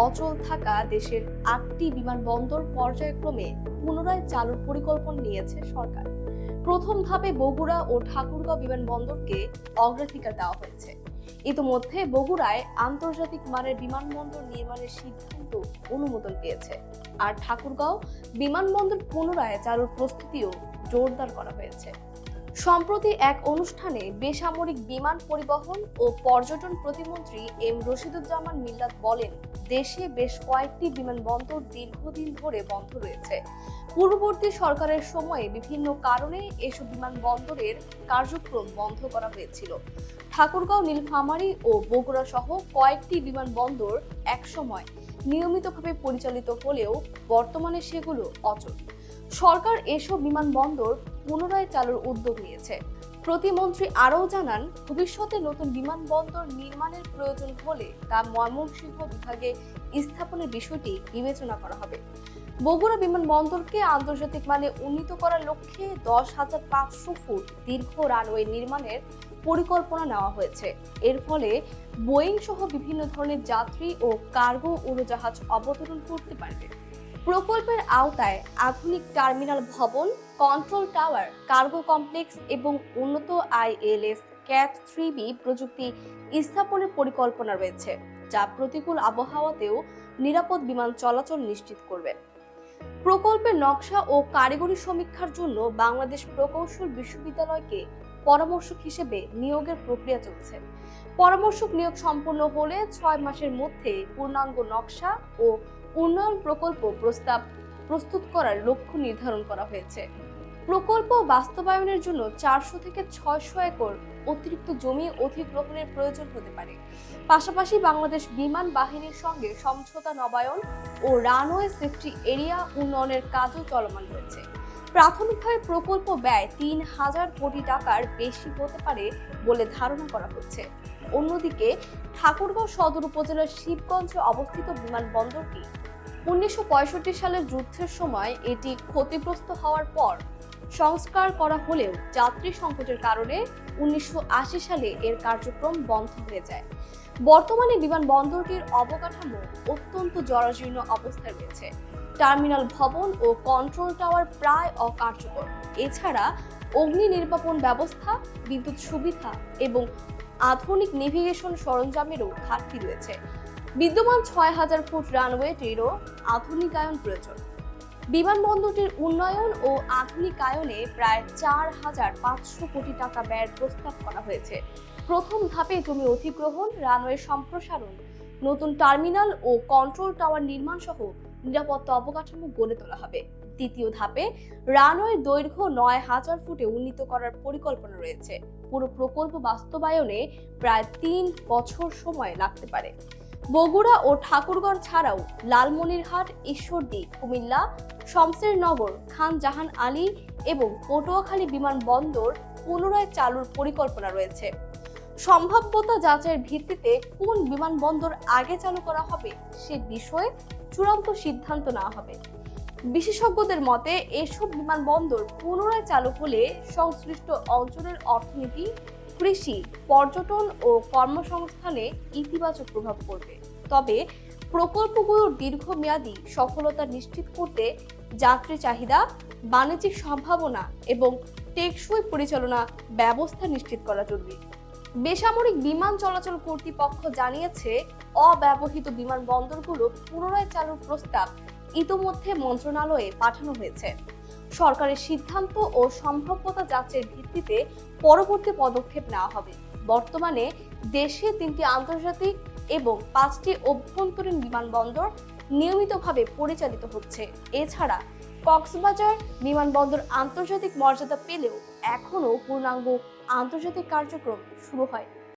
অচল থাকা দেশের 8টি বিমানবন্দর পর্যায়ক্রমে পুনরায় চালুর পরিকল্পনা নিয়েছে সরকার। প্রথম ধাপে বগুড়া ও ঠাকুরগাঁও বিমানবন্দরকে অগ্রাধিকার দেওয়া হয়েছে। ইতিমধ্যে বগুড়ায় আন্তর্জাতিক মানের বিমানবন্দর নির্মাণের সিদ্ধান্ত অনুমোদন পেয়েছে, আর ঠাকুরগাঁও বিমানবন্দর পুনরায় চালুর প্রস্তুতিও জোরদার করা হয়েছে। সম্প্রতি এক অনুষ্ঠানে বেসামরিক বিমান পরিবহন ও পর্যটন প্রতিমন্ত্রী এম রশিদুজ্জামান মিল্লাত বলেন, দেশে বেশ কয়েকটি বিমানবন্দর দীর্ঘদিন ধরে বন্ধ রয়েছে। পূর্ববর্তী সরকারের সময়ে বিভিন্ন কারণে এসব বিমানবন্দরের কার্যক্রম বন্ধ করা হয়েছিল। ঠাকুরগাঁও, নীলফামারী ও বগুড়া সহ কয়েকটি বিমানবন্দর একসময় নিয়মিতভাবে পরিচালিত হলেও বর্তমানে সেগুলো অচল। সরকার এসব বিমানবন্দর পুনরায় চালুর উদ্যোগ নিয়েছে। প্রতিমন্ত্রী আরও জানান, ভবিষ্যতে নতুন বিমানবন্দর নির্মাণের প্রয়োজন হলে তা ময়মনসিংহ বিভাগে স্থাপনের বিষয়টি বিবেচনা করা হবে। বগুড়া বিমানবন্দরকে আন্তর্জাতিক মানে উন্নীত করার লক্ষ্যে 10,500 ফুট দীর্ঘ রানওয়ে নির্মাণের পরিকল্পনা নেওয়া হয়েছে। এর ফলে বোয়িং সহ বিভিন্ন ধরনের যাত্রী ও কার্গো উড়োজাহাজ অবতরণ করতে পারবে। প্রকল্পের আওতায় আধুনিক টার্মিনাল ভবন, কন্ট্রোল টাওয়ার, কার্গো কমপ্লেক্স এবং উন্নত ILS CAT 3B প্রযুক্তি স্থাপনের পরিকল্পনা রয়েছে, যা প্রতিকূল আবহাওয়াতেও নিরাপদ বিমান চলাচল নিশ্চিত করবে। প্রকল্পের নকশা ও কারিগরি সমীক্ষার জন্য বাংলাদেশ প্রকৌশল বিশ্ববিদ্যালয়কে পরামর্শক হিসেবে নিয়োগের প্রক্রিয়া চলছে। পরামর্শক নিয়োগ সম্পন্ন হলে 6 মাসের মধ্যে পূর্ণাঙ্গ নকশা ও উন্নয়ন প্রকল্প প্রস্তাব প্রস্তুত করার লক্ষ্য নির্ধারণ করা হয়েছে। প্রকল্প বাস্তবায়নের জন্য 400 থেকে 600 একর অতিরিক্ত জমি অধিগ্রহণের প্রয়োজন হতে পারে। পাশাপাশি বাংলাদেশ বিমান বাহিনীর সঙ্গে সমঝোতা নবায়ন ও রানওয়ে সেফটি এরিয়া উন্নয়নের কাজও চলমান রয়েছে। প্রাথমিকভাবে প্রকল্প ব্যয় 3,000 কোটি টাকার বেশি হতে পারে বলে ধারণা করা হচ্ছে। অন্যদিকে ঠাকুরগাঁও সদর উপজেলার শিবগঞ্জে অবস্থিত বিমানবন্দরটি 1965 সালের যুদ্ধের সময় এটি ক্ষতিগ্রস্ত হওয়ার পর সংস্কার করা হলেও যাত্রী সংকটের কারণে 1980 সালে এর কার্যক্রম বন্ধ হয়ে যায়। বর্তমানে বিমানবন্দরটির অবকাঠামো অত্যন্ত জরাজীর্ণ অবস্থায় রয়েছে। টার্মিনাল ভবন ও কন্ট্রোল টাওয়ার প্রায় অকার্যকর। এছাড়া অগ্নি নির্বাপন ব্যবস্থা, বিদ্যুৎ সুবিধা এবং আধুনিক নেভিগেশন সরঞ্জামেরও ঘাটতি রয়েছে। বিদ্যমান 6,000 ফুট রানওয়েটিরও আধুনিকায়ন প্রয়োজন। বিমানবন্দরটির উন্নয়ন ও আধুনিকায়নে প্রায় 4,500 কোটি টাকা ব্যয়ের প্রস্তাব করা হয়েছে। প্রথম ধাপে জমি অধিগ্রহণ, রানওয়ে সম্প্রসারণ, নতুন টার্মিনাল ও কন্ট্রোল টাওয়ার নির্মাণ সহ নিরাপত্তা অবকাঠামো গড়ে তোলা হবে। দ্বিতীয় ধাপে রানওয়ের দৈর্ঘ্য 9,000 ফুটে উন্নীত করার পরিকল্পনা রয়েছে। পুরো প্রকল্প বাস্তবায়নে প্রায় 3 বছর সময় লাগতে পারে। বগুড়া ও ঠাকুরগাঁও ছাড়াও লালমনিরহাট, ঈশ্বরদী, কুমিল্লা, শমশেরনগর, খান জাহান আলী এবং পটুয়াখালী বিমানবন্দর পুনরায় চালুর পরিকল্পনা রয়েছে। সম্ভাব্যতা যাচাইয়ের ভিত্তিতে কোন বিমানবন্দর আগে চালু করা হবে সে বিষয়ে চূড়ান্ত সিদ্ধান্ত নেওয়া হবে। বিশেষজ্ঞদের মতে, এসব বিমানবন্দর পুনরায় চালু হলে সংশ্লিষ্ট অঞ্চলের অর্থনীতি, কৃষি, পর্যটন ও কর্মসংস্থানে ইতিবাচক প্রভাব পড়বে। তবে প্রকল্পগুলোর দীর্ঘমেয়াদী সফলতা নিশ্চিত করতে যাত্রী চাহিদা, বাণিজ্যিক সম্ভাবনা এবং টেকসই পরিচালনা ব্যবস্থা নিশ্চিত করা জরুরি। বেসামরিক বিমান চলাচল কর্তৃপক্ষ জানিয়েছে, অব্যবহৃত বিমানবন্দরগুলো পুনরায় চালুর প্রস্তাব ইতোমধ্যে মন্ত্রণালয়ে পাঠানো হয়েছে। সরকারের সিদ্ধান্ত ও সম্ভাব্যতা যাচাইয়ের ভিত্তিতে পরবর্তী পদক্ষেপ নেওয়া হবে। বর্তমানে দেশে 3টি আন্তর্জাতিক এবং 5টি অভ্যন্তরীণ বিমানবন্দর নিয়মিতভাবে পরিচালিত হচ্ছে। এছাড়া কক্সবাজার বিমানবন্দর আন্তর্জাতিক মর্যাদা পেলেও এখনও পূর্ণাঙ্গ আন্তর্জাতিক কার্যক্রম শুরু হয়নি।